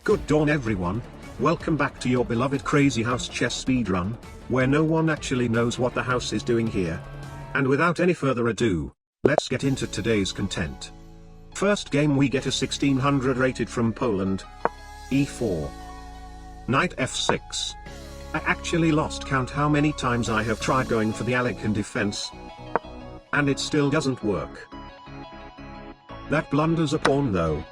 Good dawn everyone, welcome back to your beloved Crazyhouse chess speedrun, where no one actually knows what the house is doing here. And without any further ado, let's get into today's content. First game we get a 1600 rated from Poland. E4. Knight f6. I actually lost count how many times I have tried going for the Alec in defense. And it still doesn't work. That blunders a pawn though.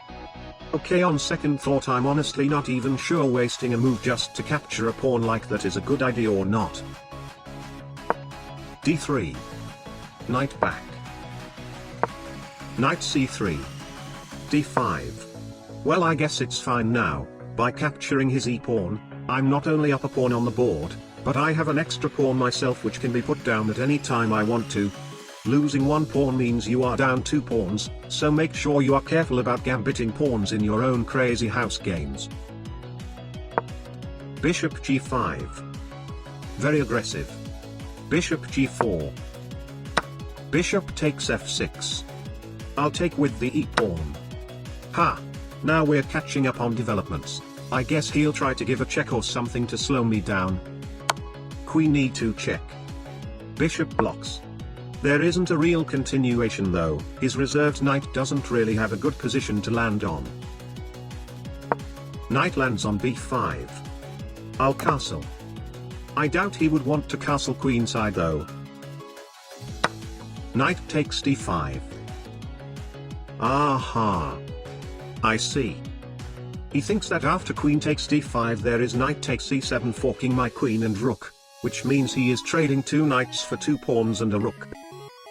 Okay, on second thought I'm honestly not even sure wasting a move just to capture a pawn like that is a good idea or not. D3. Knight back. Knight c3. D5. Well, I guess it's fine now. By capturing his e-pawn, I'm not only up a pawn on the board, but I have an extra pawn myself which can be put down at any time I want to. Losing one pawn means you are down two pawns, so make sure you are careful about gambiting pawns in your own Crazyhouse games. Bishop g5. Very aggressive. Bishop g4. Bishop takes f6. I'll take with the e-pawn. Ha! Now we're catching up on developments. I guess he'll try to give a check or something to slow me down. Queen e2 check. Bishop blocks. There isn't a real continuation though, his reserved knight doesn't really have a good position to land on. Knight lands on b5. I'll castle. I doubt he would want to castle queenside though. Knight takes d5. Aha! I see. He thinks that after queen takes d5 there is knight takes c7 forking my queen and rook, which means he is trading two knights for two pawns and a rook.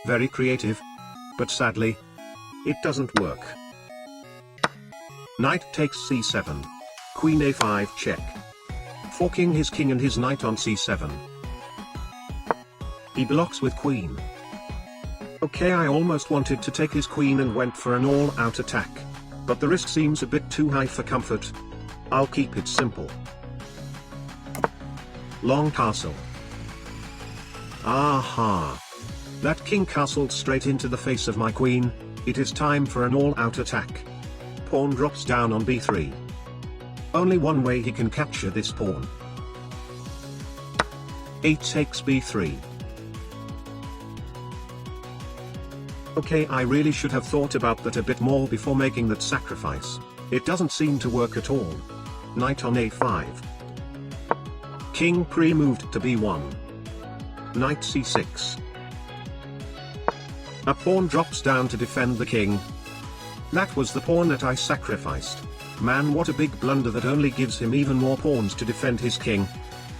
Very creative. But sadly, it doesn't work. Knight takes c7. Queen a5 check. Forking his king and his knight on c7. He blocks with queen. Okay, I almost wanted to take his queen and went for an all-out attack. But the risk seems a bit too high for comfort. I'll keep it simple. Long castle. Aha! That king castled straight into the face of my queen. It is time for an all-out attack. Pawn drops down on b3. Only one way he can capture this pawn. 8 takes b3. Okay, I really should have thought about that a bit more before making that sacrifice. It doesn't seem to work at all. Knight on a5. King pre-moved to b1. Knight c6. A pawn drops down to defend the king. That was the pawn that I sacrificed. Man, what a big blunder that only gives him even more pawns to defend his king.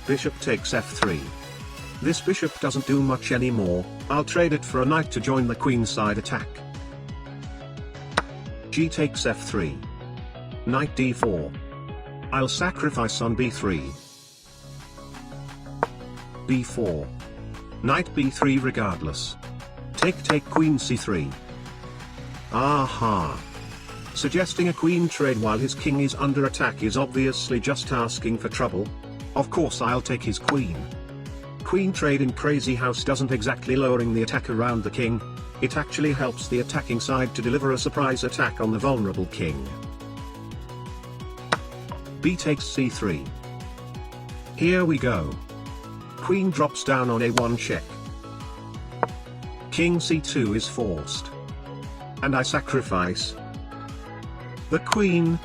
Bishop takes f3. This bishop doesn't do much anymore, I'll trade it for a knight to join the queenside attack. G takes f3. Knight d4. I'll sacrifice on b3. b4. Knight b3 regardless. Take queen c3. Aha! Suggesting a queen trade while his king is under attack is obviously just asking for trouble. Of course I'll take his queen. Queen trade in Crazyhouse doesn't exactly lowering the attack around the king, it actually helps the attacking side to deliver a surprise attack on the vulnerable king. B takes c3. Here we go. Queen drops down on a1 check. King c2 is forced. And I sacrifice the queen.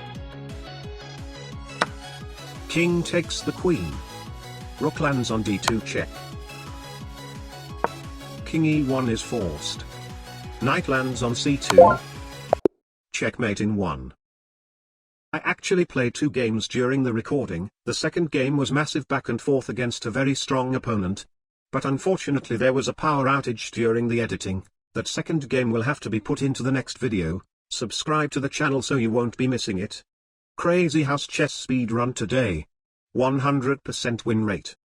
King takes the queen. Rook lands on d2 check. King e1 is forced. Knight lands on c2. Checkmate in 1. I actually played 2 games during the recording. The second game was massive back and forth against a very strong opponent. But unfortunately there was a power outage during the editing. That second game will have to be put into the next video. Subscribe to the channel so you won't be missing it. Crazyhouse chess speedrun today. 100% win rate.